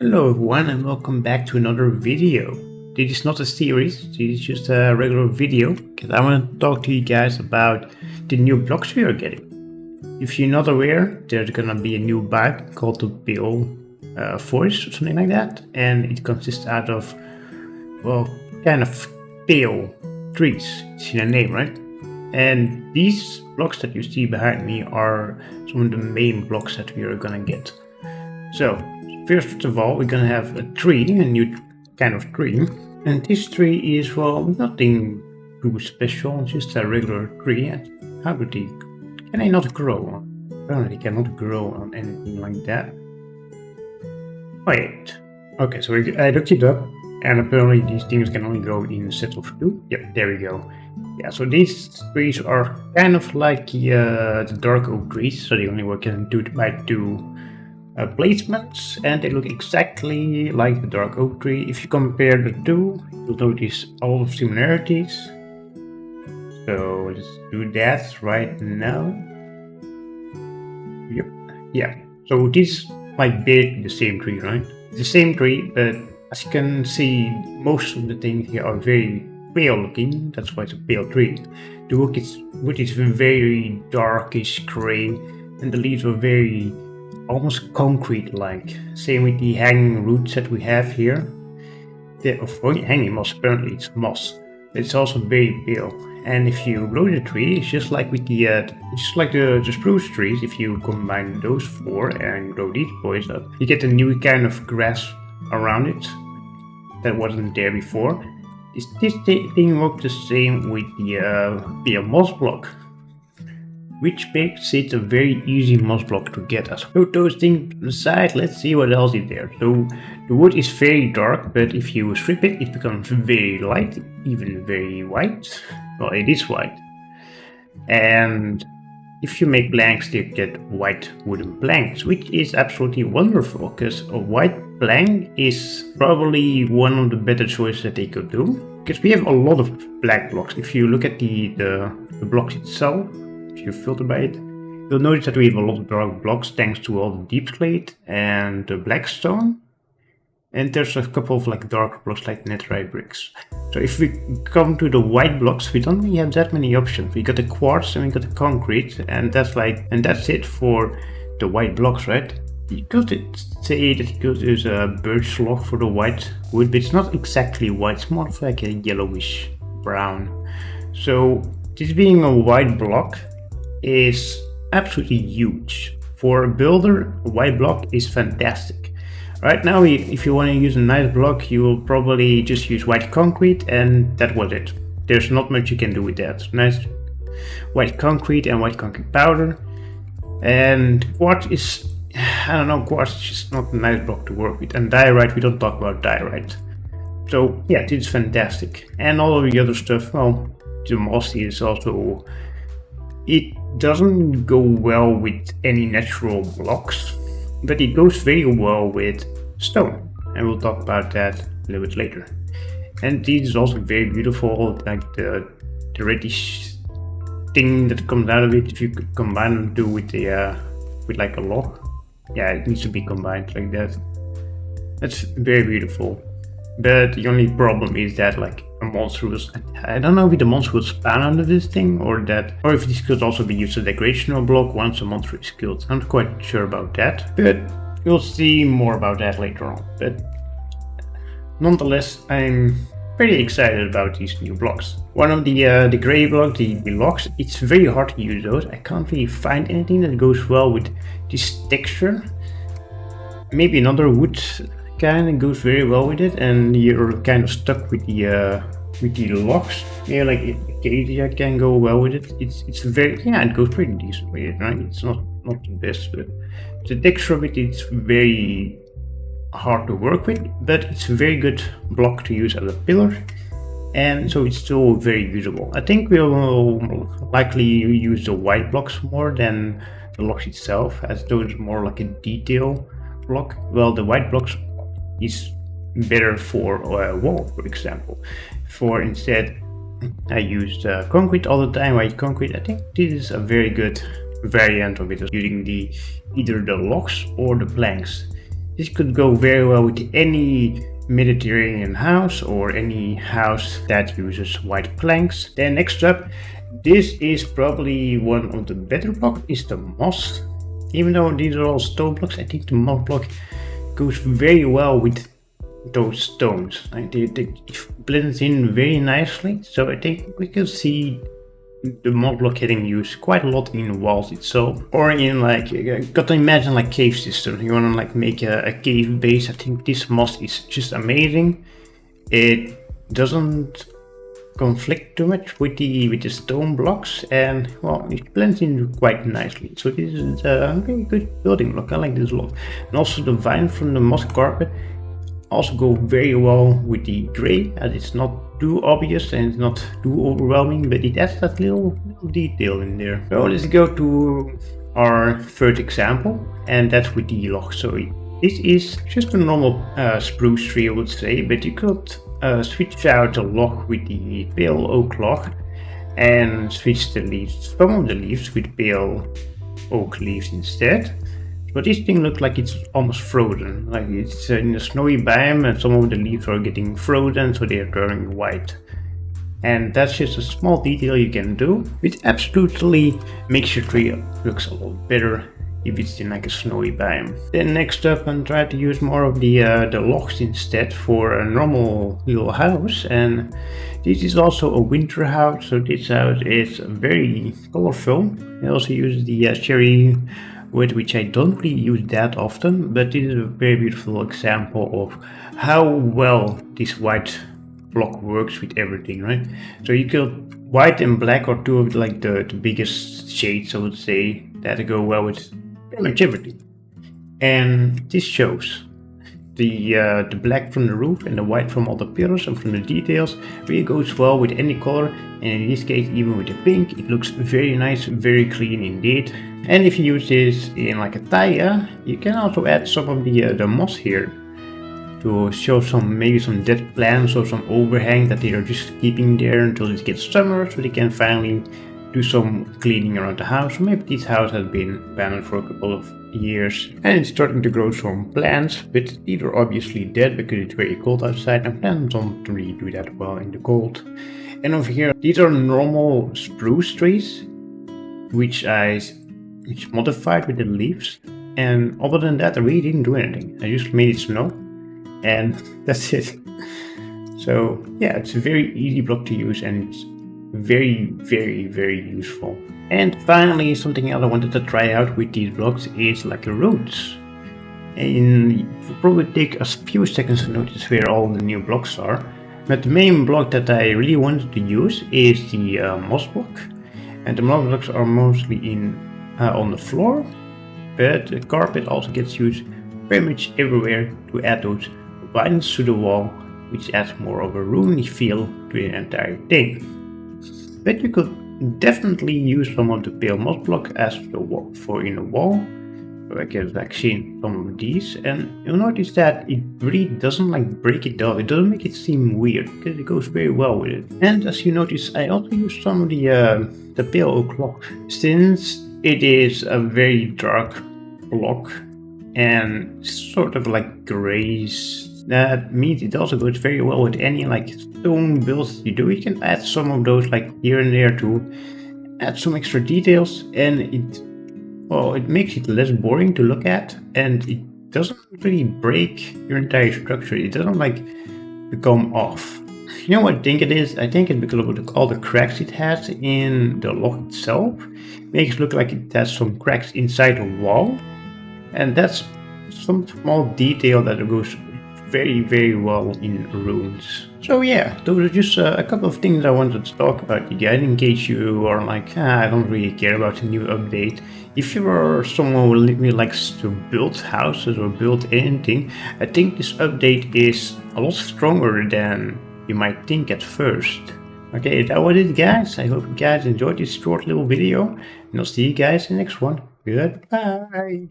Hello everyone and welcome back to another video. This is not a series, this is just a regular video because I want to talk to you guys about the new blocks we are getting. If you're not aware, there's gonna be a new biome called the Pale Forest or something like that, and it consists out of, well, kind of pale trees. It's in the name, right? And these blocks that you see behind me are some of the main blocks that we are gonna get. So, first of all, we're gonna have a tree, a new kind of tree. And this tree is, well, nothing too special, just a regular tree. How do they, can they not grow? Apparently they cannot grow on anything like that. Wait. Okay, so I looked it up, and apparently these things can only grow in sets of two. Yep, there we go. Yeah, so these trees are kind of like the dark oak trees, so they only work in by two placements, and they look exactly like the dark oak tree. If you compare the two, you'll notice all the similarities. So let's do that right now. Yep, yeah. So this might be the same tree, right? It's the same tree, but as you can see, most of the things here are very pale looking. That's why it's a pale tree. The wood is very darkish gray, and the leaves are very almost concrete-like. Same with the hanging roots that we have here. Hanging moss, apparently it's moss. It's also very pale. And if you grow the tree, it's just like with the spruce trees. If you combine those four and grow these boys up, you get a new kind of grass around it that wasn't there before. This thing works the same with the moss block, which makes it a very easy moss block to get us. Put those things aside, let's see what else is there. So the wood is very dark, but if you strip it, it becomes very light, even very white. Well, it is white. And if you make planks, you get white wooden planks, which is absolutely wonderful, because a white plank is probably one of the better choices that they could do. Because we have a lot of black blocks. If you look at the blocks itself, if you filter by it, you'll notice that we have a lot of dark blocks thanks to all the deep slate and the black stone. And there's a couple of like dark blocks like netherite bricks. So if we come to the white blocks, we don't really have that many options. We got the quartz and we got the concrete, and that's it for the white blocks, right? You could say that you could use a birch log for the white wood, but it's not exactly white, it's more like a yellowish brown. So this being a white block is absolutely huge. For a builder, a white block is fantastic. Right now, if you want to use a nice block, you will probably just use white concrete, and that was it. There's not much you can do with that. Nice white concrete and white concrete powder. And quartz is, I don't know, quartz is just not a nice block to work with. And diorite, we don't talk about diorite. So yeah, this is fantastic. And all of the other stuff, well, the moss is also, it doesn't go well with any natural blocks, but it goes very well with stone, and we'll talk about that a little bit later. And this is also very beautiful, like the reddish thing that comes out of it. If you could combine them with like a log, yeah, it needs to be combined like that. That's very beautiful. But the only problem is that like a monster was, I don't know if the monster will spawn under this thing or if this could also be used as a decorational block once a monster is killed. I'm not quite sure about that, but you'll see more about that later on. But nonetheless, I'm pretty excited about these new blocks. One of the gray blocks, the blocks, it's very hard to use those. I can't really find anything that goes well with this texture. Maybe another wood kind of goes very well with it, and you're kind of stuck with the logs. Yeah, like acacia can go well with it. It's very, yeah, it goes pretty decent with it, right? It's not the best, but the texture of it is very hard to work with, but it's a very good block to use as a pillar, and so it's still very usable. I think we'll likely use the white blocks more than the logs itself, as those are more like a detail block. Well, the white blocks is better for a wall, for example. For instead, I used concrete all the time, white concrete. I think this is a very good variant of it, using either the logs or the planks. This could go very well with any Mediterranean house or any house that uses white planks. Then next up, this is probably one of the better blocks, is the moss. Even though these are all stone blocks, I think the moss block goes very well with those stones. Like it blends in very nicely, so I think we can see the mod block getting used quite a lot in walls itself, or in like, you gotta imagine like cave systems. You wanna like make a cave base. I think this moss is just amazing. It doesn't conflict too much with the stone blocks, and well, it blends in quite nicely. So this is a very good building block. I like this a lot. And also the vine from the moss carpet also go very well with the gray, as it's not too obvious and it's not too overwhelming, but it adds that little detail in there. So let's go to our third example, and that's with the log. So this is just a normal spruce tree, I would say, but you could switch out the log with the pale oak log and switch the leaves, some of the leaves with pale oak leaves instead. But this thing looks like it's almost frozen, like it's in a snowy biome and some of the leaves are getting frozen, so they are turning white. And that's just a small detail you can do, which absolutely makes your tree looks a lot better if it's in like a snowy biome. Then next up, I'm trying to use more of the logs instead for a normal little house, and this is also a winter house. So this house is very colorful. I also use the cherry wood, which I don't really use that often, but this is a very beautiful example of how well this white block works with everything, right? So you could white and black are two of like the biggest shades, I would say, that go well with pretty much everything. And this shows the black from the roof and the white from all the pillars and from the details really goes well with any color, and in this case even with the pink it looks very nice, very clean indeed. And if you use this in like a tile, you can also add some of the moss here to show maybe some dead plants or some overhang that they are just keeping there until it gets summer, so they can finally do some cleaning around the house. Or maybe this house has been abandoned for a couple of years and it's starting to grow some plants, but these are obviously dead because it's very cold outside and plants don't really do that well in the cold. And over here, these are normal spruce trees, which modified with the leaves, and other than that I really didn't do anything. I just made it snow and that's it. So yeah, it's a very easy block to use and it's very, very, very useful. And finally, something else I wanted to try out with these blocks is like roots. And it will probably take a few seconds to notice where all the new blocks are, but the main block that I really wanted to use is the moss block. And the moss blocks are mostly on the floor, but the carpet also gets used very much everywhere to add those vines to the wall, which adds more of a roomy feel to the entire thing. But you could definitely use some of the pale moss block as the wall for in the wall. So I can like see some of these, and you'll notice that it really doesn't like break it down. It doesn't make it seem weird because it goes very well with it. And as you notice, I also use some of the pale oak block, since it is a very dark block and sort of like grays. That means it also goes very well with any like stone builds you do. You can add some of those like here and there to add some extra details, and it makes it less boring to look at, and it doesn't really break your entire structure. It doesn't like become off. You know what I think it is? I think it's because of all the cracks it has in the log itself. It makes it look like it has some cracks inside the wall, and that's some small detail that goes very, very well in ruins. So yeah, those are just a couple of things I wanted to talk about you guys, in case you are like, I don't really care about the new update. If you are someone who really likes to build houses or build anything, I think this update is a lot stronger than you might think at first. Okay, that was it guys. I hope you guys enjoyed this short little video, and I'll see you guys in the next one. Goodbye!